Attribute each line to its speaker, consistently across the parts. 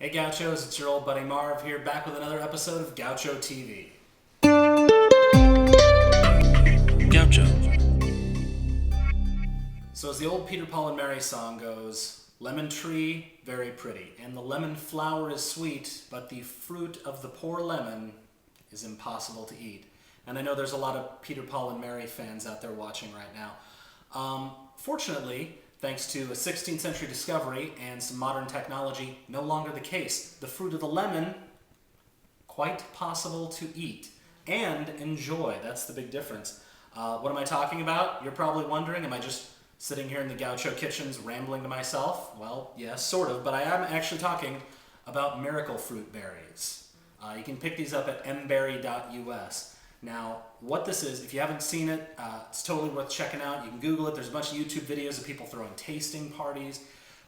Speaker 1: Hey Gauchos, it's your old buddy Marv here, back with another episode of Gaucho TV.
Speaker 2: Gaucho.
Speaker 1: So as the old Peter, Paul and Mary song goes, lemon tree, very pretty, and the lemon flower is sweet, but the fruit of the poor lemon is impossible to eat. And I know there's a lot of Peter, Paul and Mary fans out there watching right now. Fortunately, thanks to a 16th century discovery and some modern technology, no longer the case. The fruit of the lemon, quite possible to eat and enjoy. That's the big difference. What am I talking about? You're probably wondering, am I just sitting here in the Gaucho kitchens rambling to myself? Well, yes, sort of, but I am actually talking about miracle fruit berries. You can pick these up at mberry.us. Now, what this is, if you haven't seen it, it's totally worth checking out. You can Google it. There's a bunch of YouTube videos of people throwing tasting parties.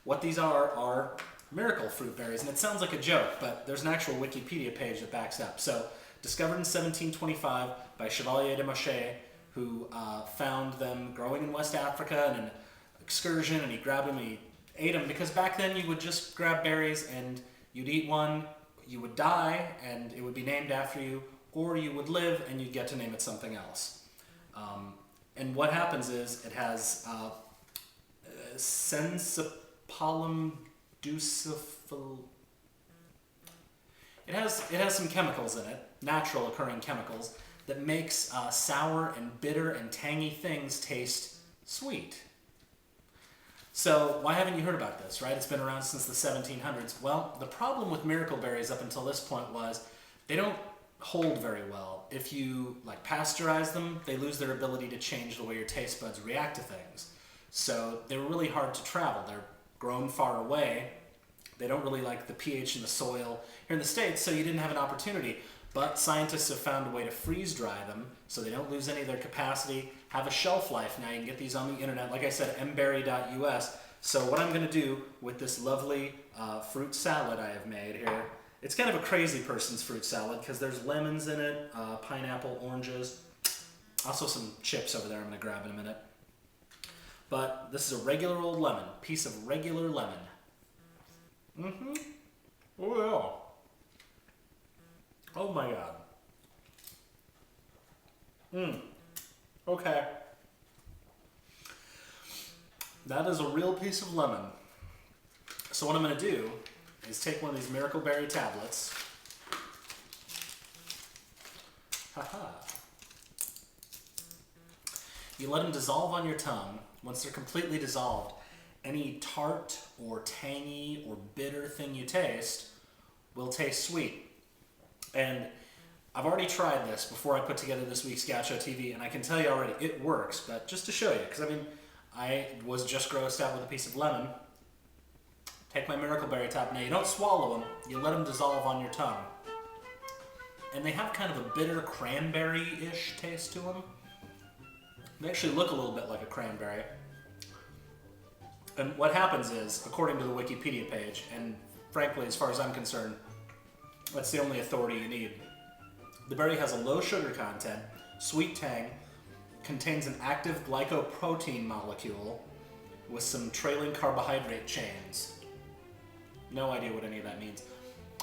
Speaker 1: What these are miracle fruit berries, and it sounds like a joke, but there's an actual Wikipedia page that backs up. So, discovered in 1725 by Chevalier de Mochet, who found them growing in West Africa in an excursion, and he grabbed them and he ate them, because back then you would just grab berries and you'd eat one, you would die, and it would be named after you, or you would live and you'd get to name it something else. And what happens is it has sensipalum dulcifil. It has some chemicals in it, natural occurring chemicals, that makes sour and bitter and tangy things taste sweet. So why haven't you heard about this, right? It's been around since the 1700s. Well, the problem with miracle berries up until this point was they don't hold very well. If you pasteurize them, they lose their ability to change the way your taste buds react to things. So they were really hard to travel. They're grown far away. They don't really like the pH in the soil here in the States, so you didn't have an opportunity. But scientists have found a way to freeze dry them so they don't lose any of their capacity, have a shelf life. Now you can get these on the internet, like I said, mberry.us. So what I'm going to do with this lovely fruit salad I have made here, it's kind of a crazy person's fruit salad because there's lemons in it, pineapple, oranges, also some chips over there I'm going to grab in a minute. But this is a regular old lemon, piece of regular lemon. Oh yeah. Oh my god. Okay. That is a real piece of lemon. So what I'm going to do is take one of these miracle berry tablets. Haha. You let them dissolve on your tongue. Once they're completely dissolved, any tart or tangy or bitter thing you taste will taste sweet. And I've already tried this before I put together this week's Gaucho TV, and I can tell you already, it works. But just to show you, because I was just grossed out with a piece of lemon. Take my miracle berry tab. Now you don't swallow them, you let them dissolve on your tongue. And they have kind of a bitter cranberry-ish taste to them. They actually look a little bit like a cranberry. And what happens is, according to the Wikipedia page, and frankly, as far as I'm concerned, that's the only authority you need. The berry has a low sugar content, sweet tang, contains an active glycoprotein molecule with some trailing carbohydrate chains. No idea what any of that means.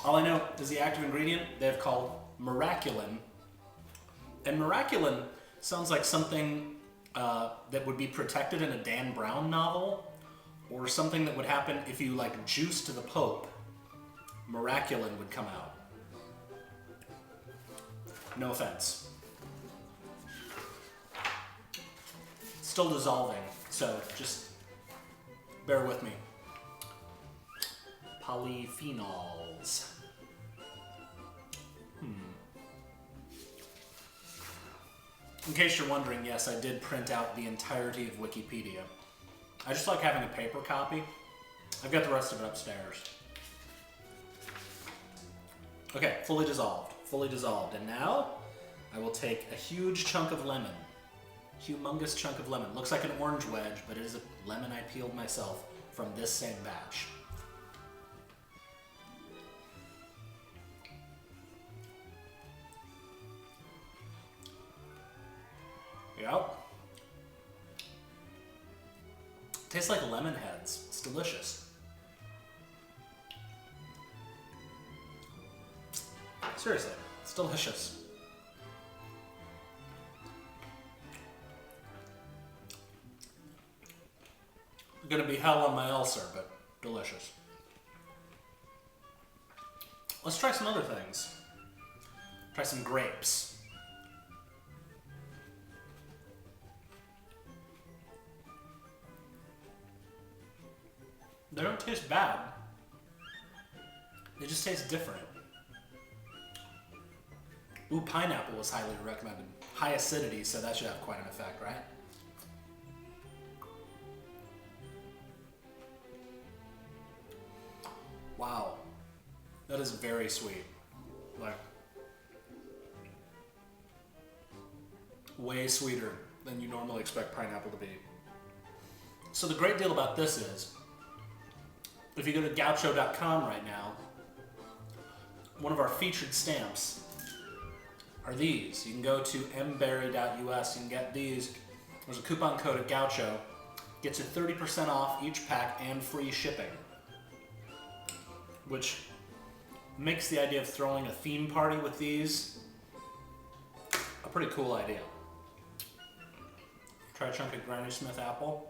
Speaker 1: All I know is the active ingredient they've called miraculin. And miraculin sounds like something that would be protected in a Dan Brown novel, or something that would happen if you juice to the Pope. Miraculin would come out. No offense. Still dissolving, so just bear with me. Polyphenols. In case you're wondering, yes, I did print out the entirety of Wikipedia. I just like having a paper copy. I've got the rest of it upstairs. Okay, fully dissolved. Fully dissolved. And now I will take a huge chunk of lemon. Humongous chunk of lemon. Looks like an orange wedge, but it is a lemon I peeled myself from this same batch. Yep. Tastes like lemon heads. It's delicious. Seriously, it's delicious. Gonna be hell on my ulcer, but delicious. Let's try some other things. Try some grapes. They don't taste bad. They just taste different. Ooh, pineapple was highly recommended. High acidity, so that should have quite an effect, right? Wow. That is very sweet. Like, way sweeter than you normally expect pineapple to be. So the great deal about this is, if you go to Gaucho.com right now, one of our featured stamps are these. You can go to mberry.us, you can get these. There's a coupon code of Gaucho. Gets you 30% off each pack and free shipping. Which makes the idea of throwing a theme party with these a pretty cool idea. Try a chunk of Granny Smith apple.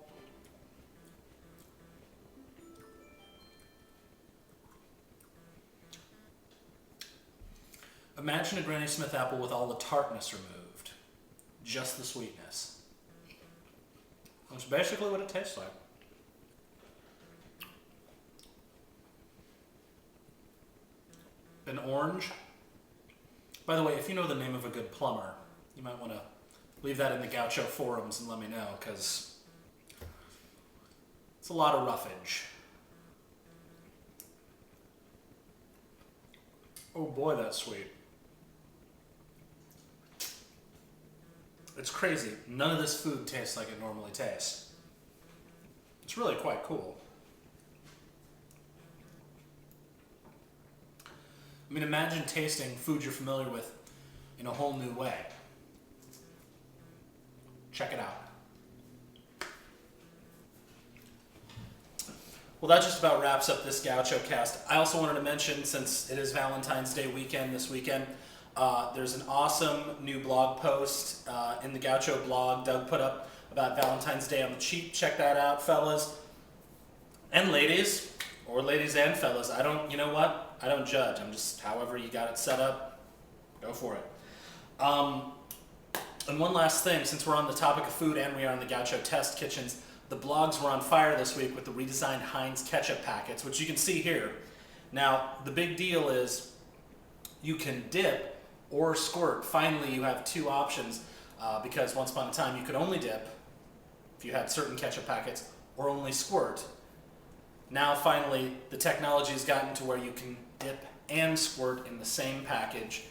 Speaker 1: Imagine a Granny Smith apple with all the tartness removed. Just the sweetness. That's basically what it tastes like. An orange. By the way, if you know the name of a good plumber, you might want to leave that in the Gaucho forums and let me know, because it's a lot of roughage. Oh boy, that's sweet. It's crazy. None of this food tastes like it normally tastes. It's really quite cool. I mean, imagine tasting food you're familiar with in a whole new way. Check it out. Well, that just about wraps up this Gauchocast. I also wanted to mention, since it is Valentine's Day weekend this weekend, there's an awesome new blog post in the Gaucho blog Doug put up about Valentine's Day on the cheap. Check that out, fellas and ladies, or ladies and fellas. You know what? I don't judge. I'm just, however you got it set up, go for it. And one last thing, since we're on the topic of food and we are on the Gaucho test kitchens, the blogs were on fire this week with the redesigned Heinz ketchup packets, which you can see here. Now, the big deal is you can dip or squirt. Finally, you have two options, because once upon a time you could only dip if you had certain ketchup packets, or only squirt. Now, finally, the technology has gotten to where you can dip and squirt in the same package.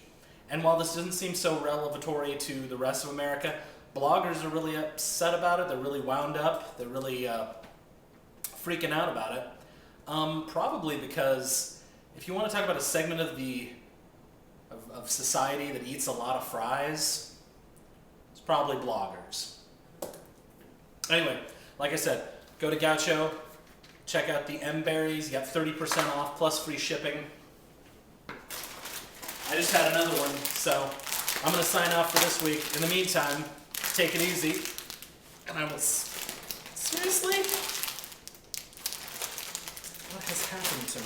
Speaker 1: And while this doesn't seem so revelatory to the rest of America, bloggers are really upset about it. They're really wound up. They're really freaking out about it. Probably because if you want to talk about a segment of society that eats a lot of fries, it's probably bloggers. Anyway, like I said, go to Gaucho, check out the M-Berries. You got 30% off plus free shipping. I just had another one, so I'm going to sign off for this week. In the meantime, take it easy, and I will... Seriously? What has happened to me?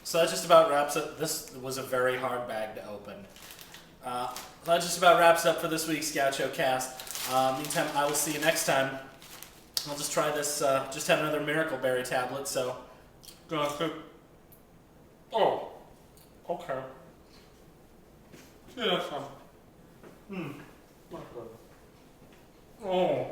Speaker 1: So that just about wraps up. This was a very hard bag to open. That just about wraps up for this week's Gauchocast. Meantime, I will see you next time. I'll just try this, just had another Miracle Berry tablet, so... Oh, okay. Yeah, that's fine. Not good. Oh.